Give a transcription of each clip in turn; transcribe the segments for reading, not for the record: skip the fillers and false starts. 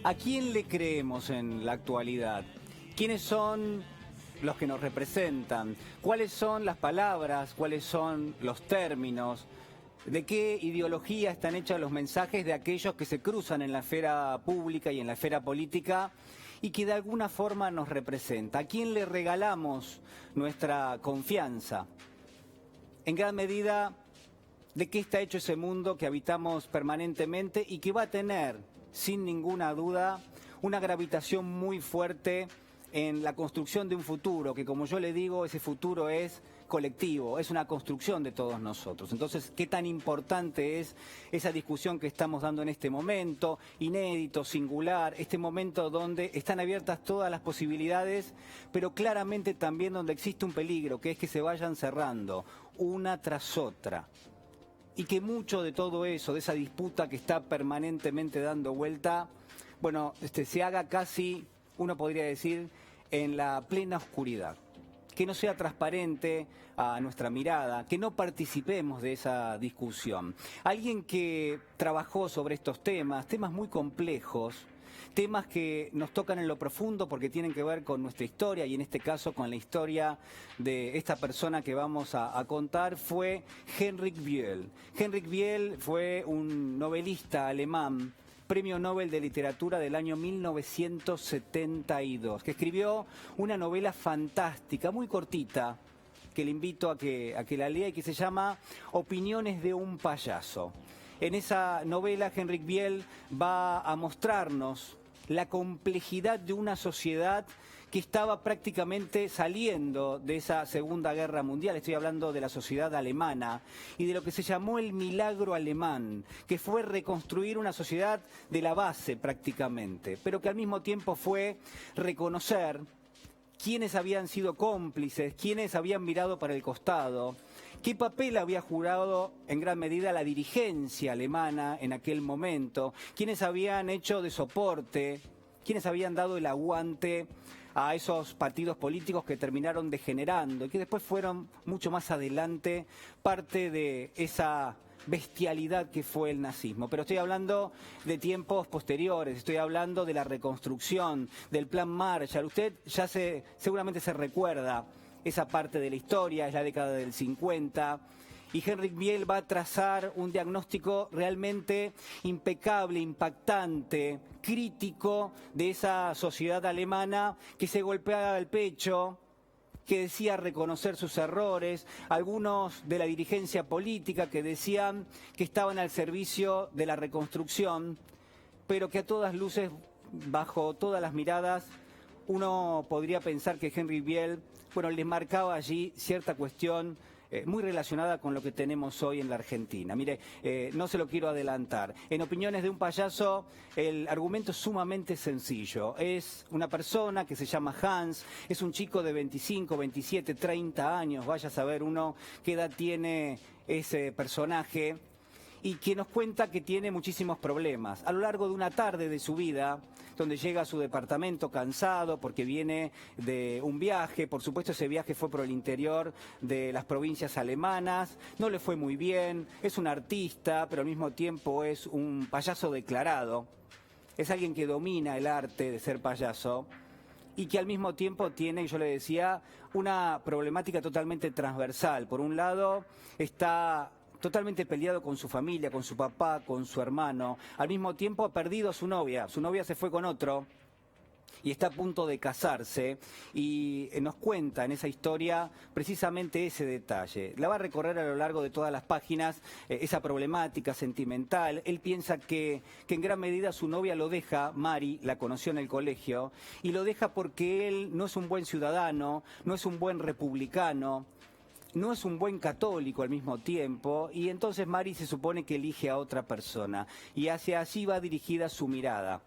¿A quién le creemos en la actualidad? ¿Quiénes son los que nos representan? ¿Cuáles son las palabras? ¿Cuáles son los términos? ¿De qué ideología están hechos los mensajes de aquellos que se cruzan en la esfera pública y en la esfera política y que de alguna forma nos representa? ¿A quién le regalamos nuestra confianza? En gran medida, ¿de qué está hecho ese mundo que habitamos permanentemente y que va a tener, sin ninguna duda, una gravitación muy fuerte en la construcción de un futuro, que como yo le digo, ese futuro es colectivo, es una construcción de todos nosotros? Entonces, ¿qué tan importante es esa discusión que estamos dando en este momento, inédito, singular, este momento donde están abiertas todas las posibilidades, pero claramente también donde existe un peligro, que es que se vayan cerrando una tras otra? Y que mucho de todo eso, de esa disputa que está permanentemente dando vuelta, bueno, se haga casi, uno podría decir, en la plena oscuridad. Que no sea transparente a nuestra mirada, que no participemos de esa discusión. Alguien que trabajó sobre estos temas muy complejos, temas que nos tocan en lo profundo porque tienen que ver con nuestra historia y en este caso con la historia de esta persona que vamos a contar, fue Heinrich Böll. Heinrich Böll fue un novelista alemán, Premio Nobel de Literatura del año 1972, que escribió una novela fantástica, muy cortita, que le invito a que la lea y que se llama Opiniones de un payaso. En esa novela, Heinrich Böll va a mostrarnos la complejidad de una sociedad que estaba prácticamente saliendo de esa Segunda Guerra Mundial. Estoy hablando de la sociedad alemana y de lo que se llamó el milagro alemán, que fue reconstruir una sociedad de la base prácticamente, pero que al mismo tiempo fue reconocer quiénes habían sido cómplices, quiénes habían mirado para el costado, qué papel había jugado en gran medida la dirigencia alemana en aquel momento, quiénes habían hecho de soporte, quiénes habían dado el aguante a esos partidos políticos que terminaron degenerando y que después fueron mucho más adelante parte de esa bestialidad que fue el nazismo. Pero estoy hablando de tiempos posteriores, estoy hablando de la reconstrucción, del Plan Marshall. Usted ya seguramente se recuerda esa parte de la historia, es la década del 50, y Heinrich Böll va a trazar un diagnóstico realmente impecable, impactante, crítico de esa sociedad alemana que se golpeaba el pecho, que decía reconocer sus errores, algunos de la dirigencia política que decían que estaban al servicio de la reconstrucción, pero que a todas luces, bajo todas las miradas, uno podría pensar que Heinrich Böll, bueno, le marcaba allí cierta cuestión muy relacionada con lo que tenemos hoy en la Argentina. Mire, no se lo quiero adelantar. En Opiniones de un payaso, el argumento es sumamente sencillo. Es una persona que se llama Hans, es un chico de 25, 27, 30 años, vaya a saber uno qué edad tiene ese personaje, y que nos cuenta que tiene muchísimos problemas. A lo largo de una tarde de su vida, donde llega a su departamento cansado porque viene de un viaje, por supuesto ese viaje fue por el interior de las provincias alemanas, no le fue muy bien, es un artista, pero al mismo tiempo es un payaso declarado, es alguien que domina el arte de ser payaso y que al mismo tiempo tiene, yo le decía, una problemática totalmente transversal. Por un lado está totalmente peleado con su familia, con su papá, con su hermano. Al mismo tiempo ha perdido a su novia se fue con otro y está a punto de casarse, y nos cuenta en esa historia precisamente ese detalle. La va a recorrer a lo largo de todas las páginas, esa problemática sentimental. Él piensa que en gran medida su novia lo deja, Mari, la conoció en el colegio, y lo deja porque él no es un buen ciudadano, no es un buen republicano, no es un buen católico al mismo tiempo, y entonces Mari se supone que elige a otra persona, y hacia allí va dirigida su mirada.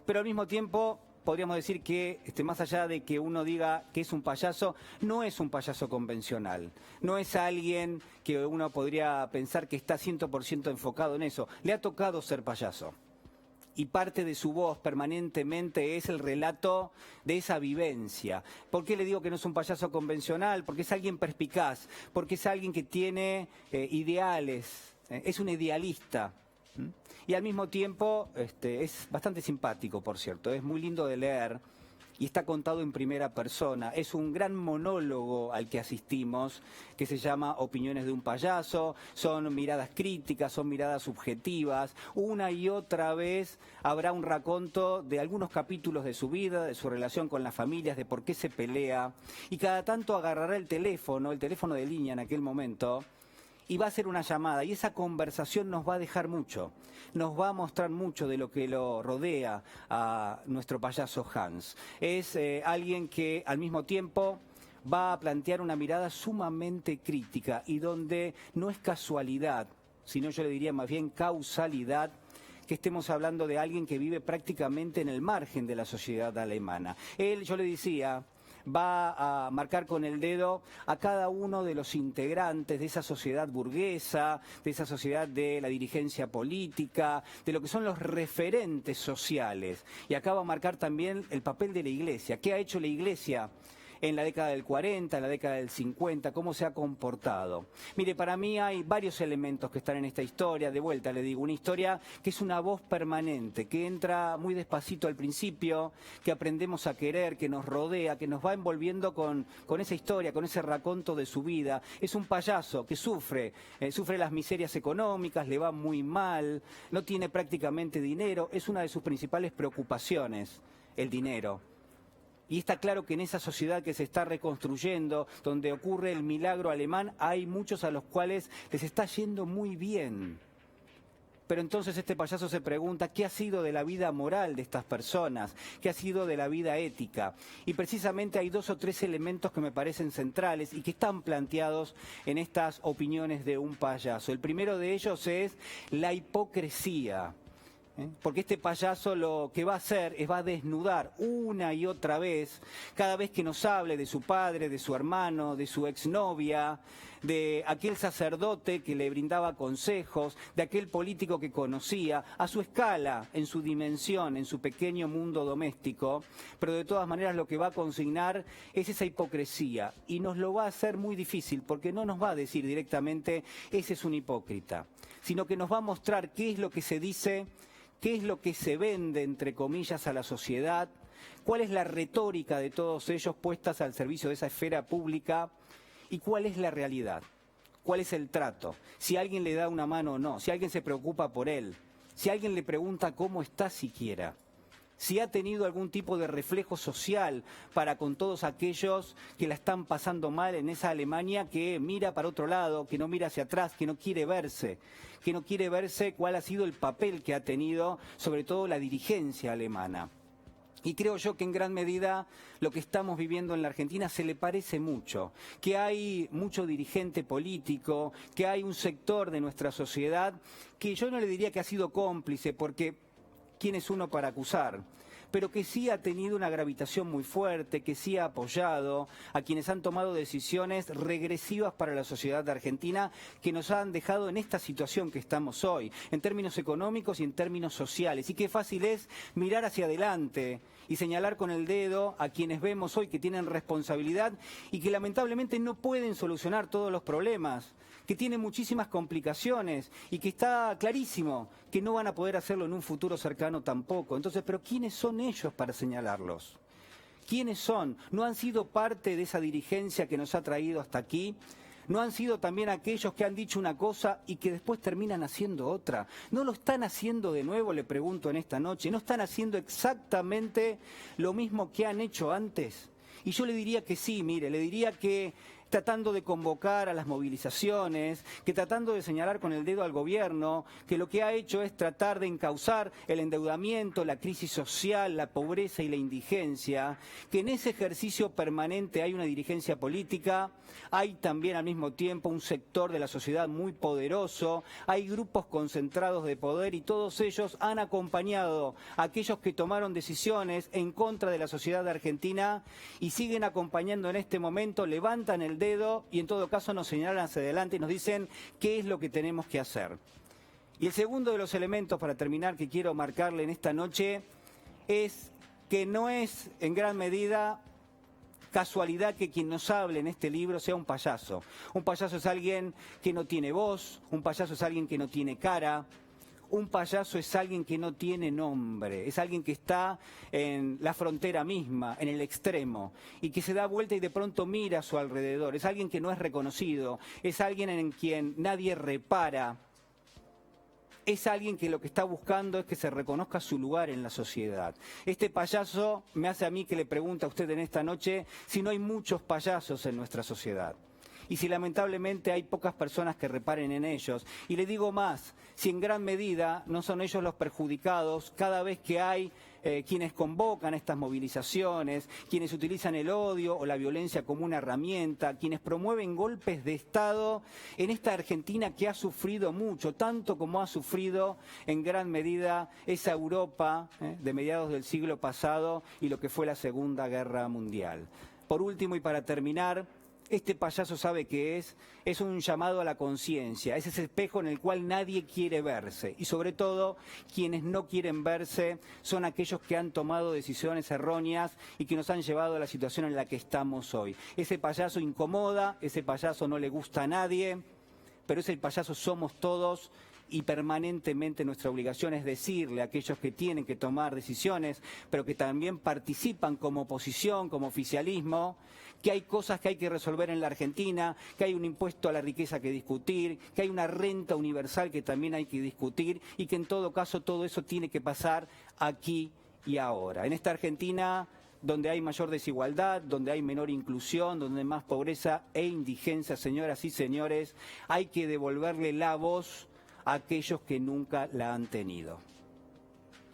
Pero al mismo tiempo podríamos decir que, más allá de que uno diga que es un payaso, no es un payaso convencional, no es alguien que uno podría pensar que está 100% enfocado en eso. Le ha tocado ser payaso. Y parte de su voz permanentemente es el relato de esa vivencia. ¿Por qué le digo que no es un payaso convencional? Porque es alguien perspicaz, porque es alguien que tiene ideales, es un idealista. ¿Mm? Y al mismo tiempo es bastante simpático, por cierto, es muy lindo de leer y está contado en primera persona. Es un gran monólogo al que asistimos, que se llama Opiniones de un payaso. Son miradas críticas, son miradas subjetivas. Una y otra vez habrá un raconto de algunos capítulos de su vida, de su relación con las familias, de por qué se pelea. Y cada tanto agarrará el teléfono de línea en aquel momento, y va a hacer una llamada, y esa conversación nos va a dejar mucho, nos va a mostrar mucho de lo que lo rodea a nuestro payaso Hans. Es alguien que al mismo tiempo va a plantear una mirada sumamente crítica y donde no es casualidad, sino yo le diría más bien causalidad, que estemos hablando de alguien que vive prácticamente en el margen de la sociedad alemana. Él, yo le decía, va a marcar con el dedo a cada uno de los integrantes de esa sociedad burguesa, de esa sociedad de la dirigencia política, de lo que son los referentes sociales. Y acá va a marcar también el papel de la Iglesia. ¿Qué ha hecho la Iglesia en la década del 40, en la década del 50, cómo se ha comportado? Mire, para mí hay varios elementos que están en esta historia. De vuelta le digo, una historia que es una voz permanente, que entra muy despacito al principio, que aprendemos a querer, que nos rodea, que nos va envolviendo con esa historia, con ese raconto de su vida. Es un payaso que sufre las miserias económicas, le va muy mal, no tiene prácticamente dinero, es una de sus principales preocupaciones, el dinero. Y está claro que en esa sociedad que se está reconstruyendo, donde ocurre el milagro alemán, hay muchos a los cuales les está yendo muy bien. Pero entonces este payaso se pregunta, ¿qué ha sido de la vida moral de estas personas? ¿Qué ha sido de la vida ética? Y precisamente hay 2 o 3 elementos que me parecen centrales y que están planteados en estas opiniones de un payaso. El primero de ellos es la hipocresía. Porque este payaso lo que va a hacer es va a desnudar una y otra vez, cada vez que nos hable de su padre, de su hermano, de su exnovia, de aquel sacerdote que le brindaba consejos, de aquel político que conocía, a su escala, en su dimensión, en su pequeño mundo doméstico, pero de todas maneras lo que va a consignar es esa hipocresía y nos lo va a hacer muy difícil porque no nos va a decir directamente ese es un hipócrita, sino que nos va a mostrar qué es lo que se dice, qué es lo que se vende, entre comillas, a la sociedad, cuál es la retórica de todos ellos puestas al servicio de esa esfera pública y cuál es la realidad, cuál es el trato, si alguien le da una mano o no, si alguien se preocupa por él, si alguien le pregunta cómo está siquiera, si ha tenido algún tipo de reflejo social para con todos aquellos que la están pasando mal en esa Alemania que mira para otro lado, que no mira hacia atrás, que no quiere verse cuál ha sido el papel que ha tenido, sobre todo la dirigencia alemana. Y creo yo que en gran medida lo que estamos viviendo en la Argentina se le parece mucho, que hay mucho dirigente político, que hay un sector de nuestra sociedad que yo no le diría que ha sido cómplice, porque ¿quién es uno para acusar? Pero que sí ha tenido una gravitación muy fuerte, que sí ha apoyado a quienes han tomado decisiones regresivas para la sociedad argentina que nos han dejado en esta situación que estamos hoy, en términos económicos y en términos sociales. Y qué fácil es mirar hacia adelante y señalar con el dedo a quienes vemos hoy que tienen responsabilidad y que lamentablemente no pueden solucionar todos los problemas, que tienen muchísimas complicaciones y que está clarísimo que no van a poder hacerlo en un futuro cercano tampoco. Entonces, ¿pero quiénes son ellos para señalarlos? ¿Quiénes son? ¿No han sido parte de esa dirigencia que nos ha traído hasta aquí? ¿No han sido también aquellos que han dicho una cosa y que después terminan haciendo otra? ¿No lo están haciendo de nuevo, le pregunto en esta noche? ¿No están haciendo exactamente lo mismo que han hecho antes? Y yo le diría que sí, mire, le diría que tratando de convocar a las movilizaciones, que tratando de señalar con el dedo al gobierno, que lo que ha hecho es tratar de encauzar el endeudamiento, la crisis social, la pobreza y la indigencia, que en ese ejercicio permanente hay una dirigencia política, hay también al mismo tiempo un sector de la sociedad muy poderoso, hay grupos concentrados de poder y todos ellos han acompañado a aquellos que tomaron decisiones en contra de la sociedad argentina y siguen acompañando en este momento, levantan el dedo y en todo caso nos señalan hacia adelante y nos dicen qué es lo que tenemos que hacer. Y el segundo de los elementos, para terminar, que quiero marcarle en esta noche, es que no es en gran medida casualidad que quien nos hable en este libro sea un payaso. Un payaso es alguien que no tiene voz, un payaso es alguien que no tiene cara, Un payaso es alguien que no tiene nombre, es alguien que está en la frontera misma, en el extremo, y que se da vuelta y de pronto mira a su alrededor. Es alguien que no es reconocido, es alguien en quien nadie repara. Es alguien que lo que está buscando es que se reconozca su lugar en la sociedad. Este payaso me hace a mí que le pregunte a usted en esta noche si no hay muchos payasos en nuestra sociedad. Y si lamentablemente hay pocas personas que reparen en ellos. Y le digo más, si en gran medida no son ellos los perjudicados cada vez que hay quienes convocan estas movilizaciones, quienes utilizan el odio o la violencia como una herramienta, quienes promueven golpes de Estado en esta Argentina que ha sufrido mucho, tanto como ha sufrido en gran medida esa Europa de mediados del siglo pasado y lo que fue la Segunda Guerra Mundial. Por último y para terminar, este payaso sabe qué es un llamado a la conciencia, es ese espejo en el cual nadie quiere verse y sobre todo quienes no quieren verse son aquellos que han tomado decisiones erróneas y que nos han llevado a la situación en la que estamos hoy. Ese payaso incomoda, ese payaso no le gusta a nadie, pero ese payaso somos todos. Y permanentemente nuestra obligación es decirle a aquellos que tienen que tomar decisiones, pero que también participan como oposición, como oficialismo, que hay cosas que hay que resolver en la Argentina, que hay un impuesto a la riqueza que discutir, que hay una renta universal que también hay que discutir y que en todo caso todo eso tiene que pasar aquí y ahora. En esta Argentina donde hay mayor desigualdad, donde hay menor inclusión, donde hay más pobreza e indigencia, señoras y señores, hay que devolverle la voz a aquellos que nunca la han tenido.